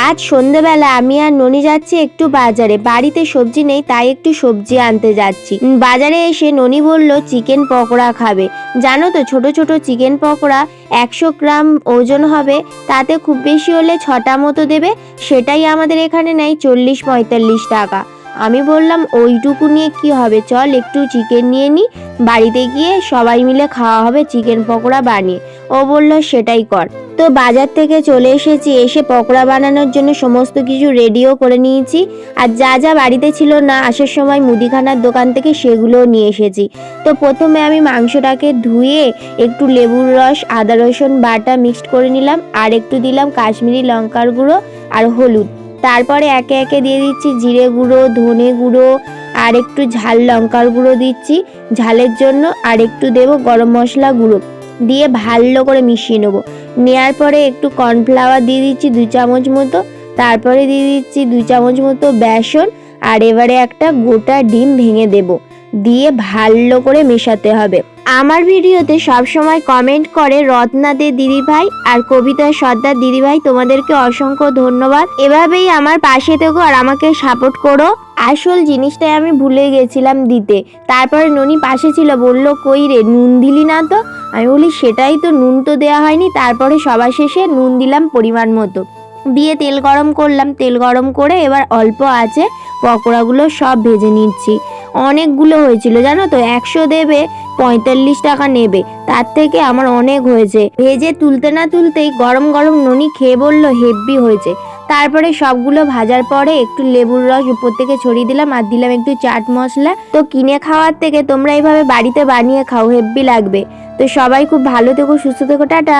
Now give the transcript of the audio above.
আজ সন্ধ্যেবেলা আমি আর ননি যাচ্ছি একটু বাজারে, বাড়িতে সবজি নেই তাই একটু সবজি আনতে যাচ্ছি। বাজারে এসে ননি বলল চিকেন পকোড়া খাবে। জানো তো ছোট ছোট চিকেন পকোড়া 100 গ্রাম ওজন হবে, তাতে খুব বেশি হলে 6টা মতো দেবে। সেটাই আমাদের এখানে নেয় 40-45 টাকা। আমি বললাম ওইটুকু নিয়ে কি হবে, চল একটু চিকেন নিয়ে নিই, বাড়িতে গিয়ে সবাই মিলে খাওয়া হবে চিকেন পকোড়া বানিয়ে। ও বলল সেটাই কর। তো বাজার থেকে চলে এসেছি, এসে পকোড়া বানানোর জন্য সমস্ত কিছু রেডিও করে নিয়েছি। আর যা যা বাড়িতে ছিল না আসার সময় মুদিখানার দোকান থেকে সেগুলোও নিয়ে এসেছি। তো প্রথমে আমি মাংসটাকে ধুয়ে একটু লেবুর রস, আদা রসুন বাটা মিক্সড করে নিলাম, আর একটু দিলাম কাশ্মীরি লঙ্কার গুঁড়ো আর হলুদ। তারপরে একে একে দিয়ে দিচ্ছি জিরে গুঁড়ো, ধনে গুঁড়ো, আর একটু ঝাল লঙ্কার গুঁড়ো দিচ্ছি ঝালের জন্য, আর একটু দেবো গরম মশলা গুঁড়ো, দিয়ে ভালো করে মিশিয়ে নেবো। নেওয়ার পরে একটু কর্নফ্লাওয়ার দিয়ে দিচ্ছি 2 চামচ মতো, তারপরে দিয়ে দিচ্ছি 2 চামচ মতো বেসন, আর এবারে একটা গোটা ডিম ভেঙে দেব, দিয়ে ভালো করে মেশাতে হবে। আমার ভিডিওতে সবসময় কমেন্ট করে রত্না দে দিদিভাই আর কবিতা সর্দার দিদিভাই, তোমাদেরকে অসংখ্য ধন্যবাদ। এভাবেই আমার পাশে থেকো আর আমাকে সাপোর্ট করো। আসল জিনিসটাই আমি ভুলে গেছিলাম দিতে। তারপরে ননি পাশে ছিল, বলল কই রে নুন দিলি না তো। আমি বলি সেটাই তো, নুন তো দেওয়া হয়নি। তারপরে সবার শেষে নুন দিলাম পরিমাণ মতো, দিয়ে তেল গরম করলাম। তেল গরম করে এবার অল্প আছে পকোড়াগুলো সব ভেজে নিচ্ছি। অনেকগুলো হয়েছিল জানো তো, 100 দেবে 45 টাকা নেবে, তার থেকে আমার অনেক হয়েছে। ভেজে তুলতে না তুলতেই গরম গরম ননি খেয়ে বলল হেব্বি হয়েছে। তারপরে সবগুলো ভাজার পরে একটু লেবুর রস উপর থেকে ছড়িয়ে দিলাম, আর দিলাম একটু চাট মশলা। তো কিনে খাওয়ার থেকে তোমরা এইভাবে বাড়িতে বানিয়ে খাও, হেব্বি লাগবে। তো সবাই খুব ভালো থেকো, সুস্থ থেকো, টাটা।